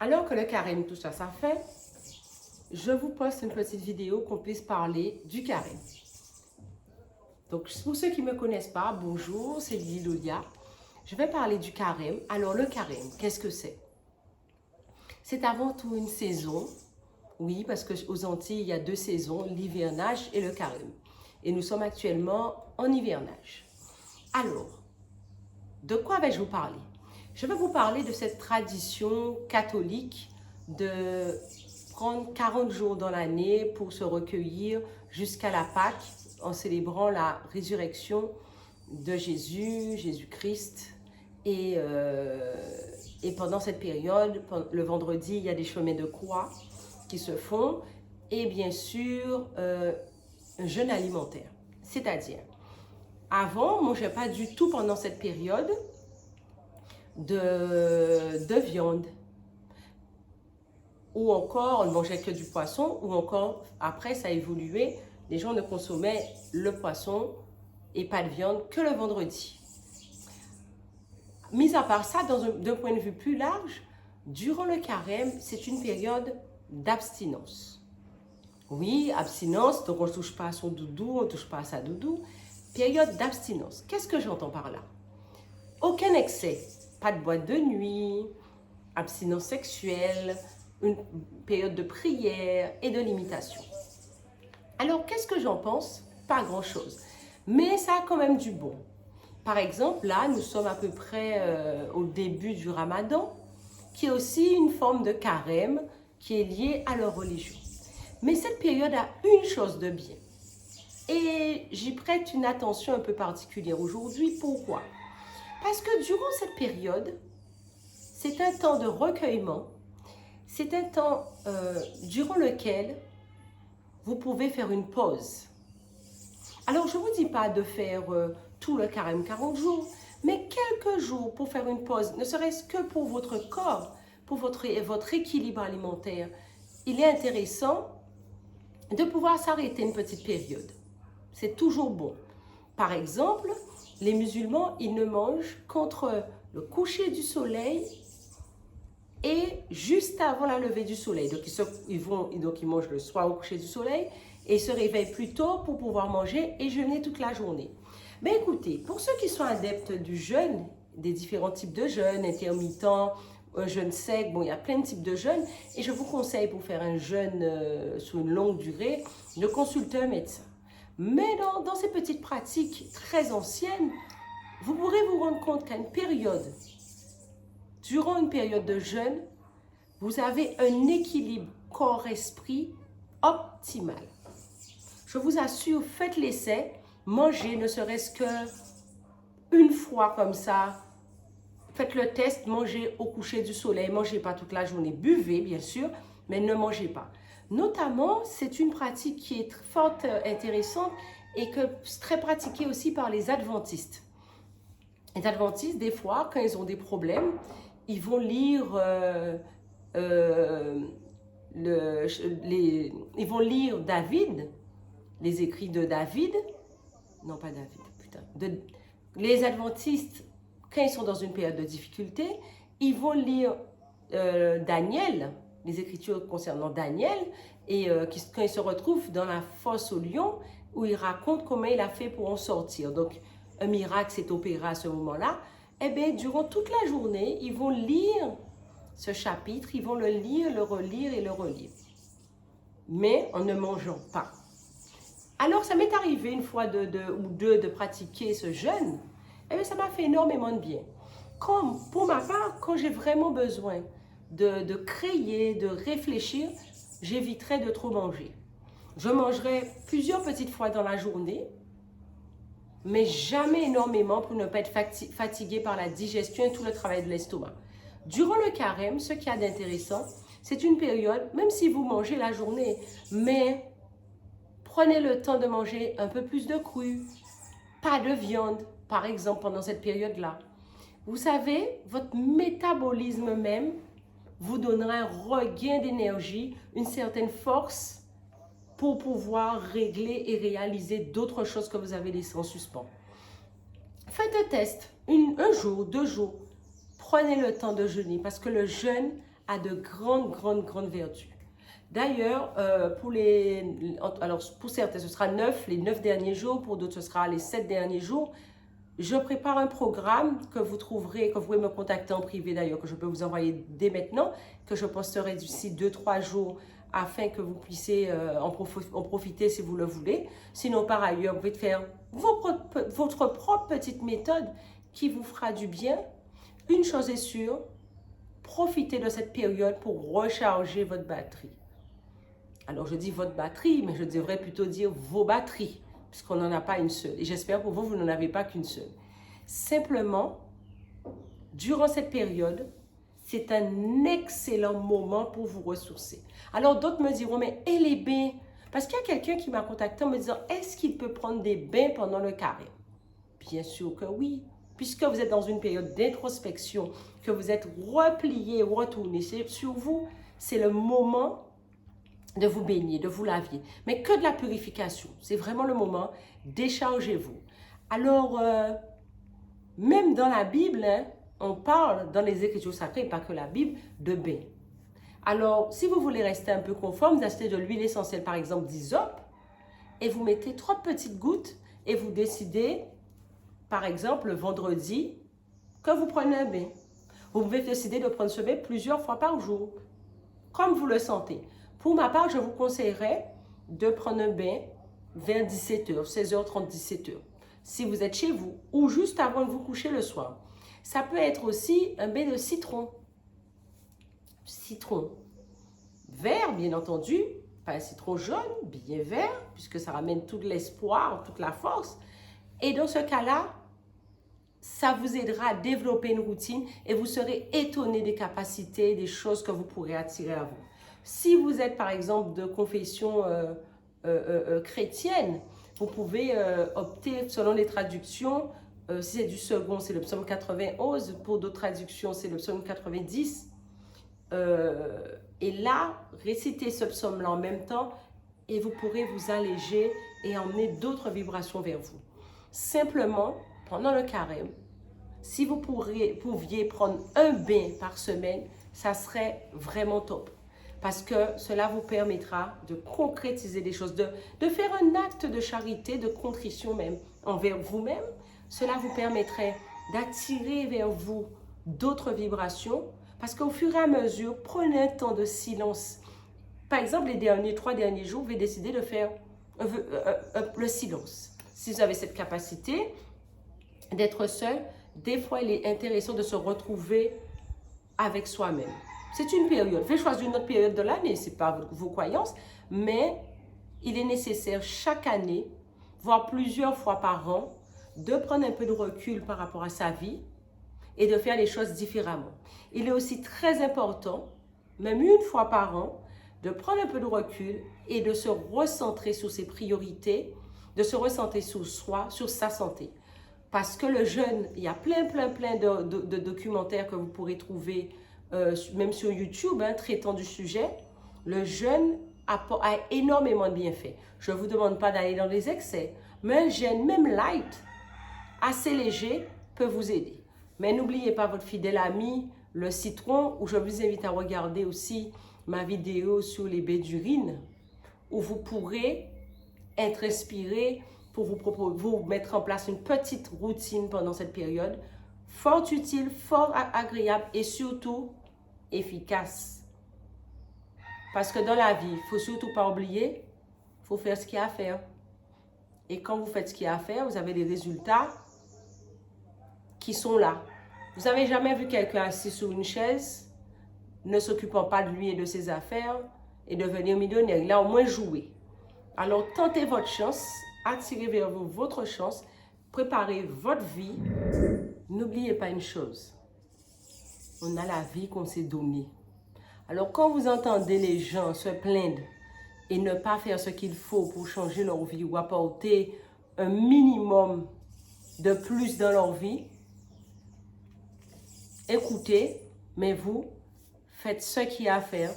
Alors que le carême touche à sa fin, je vous poste une petite vidéo qu'on puisse parler du carême. Donc, pour ceux qui ne me connaissent pas, bonjour, c'est Lily Lolia. Je vais parler du carême. Alors, le carême, qu'est-ce que c'est? C'est avant tout une saison. Oui, parce qu'aux Antilles, il y a deux saisons, l'hivernage et le carême. Et nous sommes actuellement en hivernage. Alors, de quoi vais-je vous parler? Je vais vous parler de cette tradition catholique de prendre 40 jours dans l'année pour se recueillir jusqu'à la Pâque en célébrant la résurrection de Jésus, Jésus-Christ. Et pendant cette période, le vendredi, il y a des chemins de croix qui se font et bien sûr un jeûne alimentaire. C'est-à-dire, avant, on ne mangeait pas du tout pendant cette période de viande. Ou encore, on ne mangeait que du poisson, ou encore, après, ça a évolué, les gens ne consommaient le poisson et pas de viande que le vendredi. Mis à part ça, d'un point de vue plus large, durant le carême, c'est une période d'abstinence. Oui, abstinence, donc on ne touche pas à son doudou, on ne touche pas à sa doudou. Période d'abstinence. Qu'est-ce que j'entends par là? Aucun excès, pas de boîte de nuit, abstinence sexuelle, une période de prière et de limitation. Alors, qu'est-ce que j'en pense? Pas grand-chose. Mais ça a quand même du bon. Par exemple, là, nous sommes à peu près au début du Ramadan, qui est aussi une forme de carême qui est liée à leur religion. Mais cette période a une chose de bien. Et j'y prête une attention un peu particulière aujourd'hui. Pourquoi? Parce que durant cette période, c'est un temps de recueillement, c'est un temps durant lequel vous pouvez faire une pause. Alors, je ne vous dis pas de faire tout le carême 40 jours, mais quelques jours pour faire une pause, ne serait-ce que pour votre corps, pour votre équilibre alimentaire. Il est intéressant de pouvoir s'arrêter une petite période. C'est toujours bon. Par exemple, les musulmans, ils ne mangent qu'entre le coucher du soleil et juste avant la levée du soleil. Donc, ils mangent le soir au coucher du soleil et ils se réveillent plus tôt pour pouvoir manger et jeûner toute la journée. Mais écoutez, pour ceux qui sont adeptes du jeûne, des différents types de jeûne, intermittents, un jeûne sec, bon, il y a plein de types de jeûnes et je vous conseille pour faire un jeûne sur une longue durée, de consulter un médecin. Mais dans ces petites pratiques très anciennes, vous pourrez vous rendre compte qu'à une période, durant une période de jeûne, vous avez un équilibre corps-esprit optimal. Je vous assure, faites l'essai, mangez ne serait-ce qu'une fois comme ça. Faites le test, mangez au coucher du soleil, mangez pas toute la journée. Buvez, bien sûr, mais ne mangez pas. Notamment, c'est une pratique qui est fort intéressante et que c'est très pratiquée aussi par les adventistes. Les adventistes, des fois, quand ils ont des problèmes, ils vont lire, ils vont lire David, les écrits de David. Non, pas David, putain. Les adventistes, quand ils sont dans une période de difficulté, ils vont lire Daniel, les écritures concernant Daniel, et quand il se retrouve dans la fosse au lion, où il raconte comment il a fait pour en sortir. Donc, un miracle s'est opéré à ce moment-là. Eh bien, durant toute la journée, ils vont lire ce chapitre, ils vont le lire, le relire et le relire. Mais en ne mangeant pas. Alors, ça m'est arrivé une fois ou deux de pratiquer ce jeûne. Eh bien, ça m'a fait énormément de bien. Comme pour ma part, quand j'ai vraiment besoin de créer, de réfléchir, j'éviterai de trop manger. Je mangerai plusieurs petites fois dans la journée, mais jamais énormément pour ne pas être fatigué par la digestion et tout le travail de l'estomac. Durant le carême, ce qu'il y a d'intéressant, c'est une période, même si vous mangez la journée, mais prenez le temps de manger un peu plus de cru, pas de viande, par exemple, pendant cette période-là. Vous savez, votre métabolisme même vous donnera un regain d'énergie, une certaine force pour pouvoir régler et réaliser d'autres choses que vous avez laissées en suspens. Faites un test, un jour, 2 jours. Prenez le temps de jeûner parce que le jeûne a de grandes vertus. D'ailleurs, pour certains, ce sera les 9 derniers jours, pour d'autres, ce sera les 7 derniers jours. Je prépare un programme que vous trouverez, que vous pouvez me contacter en privé d'ailleurs, que je peux vous envoyer dès maintenant, que je posterai d'ici 2-3 jours afin que vous puissiez en profiter si vous le voulez. Sinon, par ailleurs, vous pouvez faire votre propre petite méthode qui vous fera du bien. Une chose est sûre, profitez de cette période pour recharger votre batterie. Alors, je dis votre batterie, mais je devrais plutôt dire vos batteries, puisqu'on n'en a pas une seule. Et j'espère pour vous, vous n'en avez pas qu'une seule. Simplement, durant cette période, c'est un excellent moment pour vous ressourcer. Alors, d'autres me diront, mais et les bains? Parce qu'il y a quelqu'un qui m'a contacté en me disant, est-ce qu'il peut prendre des bains pendant le carême? Bien sûr que oui. Puisque vous êtes dans une période d'introspection, que vous êtes replié, retourné sur vous, c'est le moment de vous baigner, de vous laver. Mais que de la purification. C'est vraiment le moment. Déchargez-vous. Alors, même dans la Bible, hein, on parle dans les Écritures sacrées, pas que la Bible, de bain. Alors, si vous voulez rester un peu conforme, vous achetez de l'huile essentielle, par exemple d'hysope, et vous mettez 3 petites gouttes, et vous décidez, par exemple, le vendredi, que vous prenez un bain. Vous pouvez décider de prendre ce bain plusieurs fois par jour, comme vous le sentez. Pour ma part, je vous conseillerais de prendre un bain vers 17h, 16h30, 17h, si vous êtes chez vous, ou juste avant de vous coucher le soir. Ça peut être aussi un bain de citron. Citron vert, bien entendu, pas un citron jaune, bien vert, puisque ça ramène tout l'espoir, toute la force. Et dans ce cas-là, ça vous aidera à développer une routine et vous serez étonné des capacités, des choses que vous pourrez attirer à vous. Si vous êtes, par exemple, de confession chrétienne, vous pouvez opter selon les traductions. Si c'est du second, c'est le psaume 91. Pour d'autres traductions, c'est le psaume 90. Et là, récitez ce psaume-là en même temps et vous pourrez vous alléger et emmener d'autres vibrations vers vous. Simplement, pendant le carême, si vous pouviez prendre un bain par semaine, ça serait vraiment top. Parce que cela vous permettra de concrétiser des choses, de faire un acte de charité, de contrition même envers vous-même. Cela vous permettrait d'attirer vers vous d'autres vibrations. Parce qu'au fur et à mesure, prenez un temps de silence. Par exemple, les 3 derniers jours, vous avez décidé de faire le silence. Si vous avez cette capacité d'être seul, des fois, il est intéressant de se retrouver avec soi-même. C'est une période. Vous pouvez choisir une autre période de l'année, ce n'est pas vos croyances, mais il est nécessaire chaque année, voire plusieurs fois par an, de prendre un peu de recul par rapport à sa vie et de faire les choses différemment. Il est aussi très important, même une fois par an, de prendre un peu de recul et de se recentrer sur ses priorités, de se recentrer sur soi, sur sa santé. Parce que le jeûne, il y a plein de documentaires que vous pourrez trouver, même sur YouTube, hein, traitant du sujet. Le jeûne a énormément de bienfaits. Je ne vous demande pas d'aller dans les excès, mais un jeûne, même light, assez léger, peut vous aider. Mais n'oubliez pas votre fidèle ami, le citron, où je vous invite à regarder aussi ma vidéo sur les baies d'urine, où vous pourrez être inspiré pour vous mettre en place une petite routine pendant cette période, fort utile, fort agréable et surtout efficace. Parce que dans la vie, il ne faut surtout pas oublier, il faut faire ce qu'il y a à faire. Et quand vous faites ce qu'il y a à faire, vous avez des résultats qui sont là. Vous n'avez jamais vu quelqu'un assis sur une chaise, ne s'occupant pas de lui et de ses affaires, et devenir millionnaire. Il a au moins joué. Alors, tentez votre chance, attirez vers vous votre chance, préparez votre vie. N'oubliez pas une chose, on a la vie qu'on s'est donnée. Alors, quand vous entendez les gens se plaindre et ne pas faire ce qu'il faut pour changer leur vie ou apporter un minimum de plus dans leur vie, écoutez, mais vous, faites ce qu'il y a à faire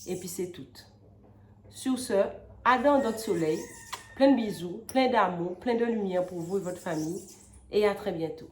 et puis c'est tout. Sur ce, Adam notre soleil, plein de bisous, plein d'amour, plein de lumière pour vous et votre famille et à très bientôt.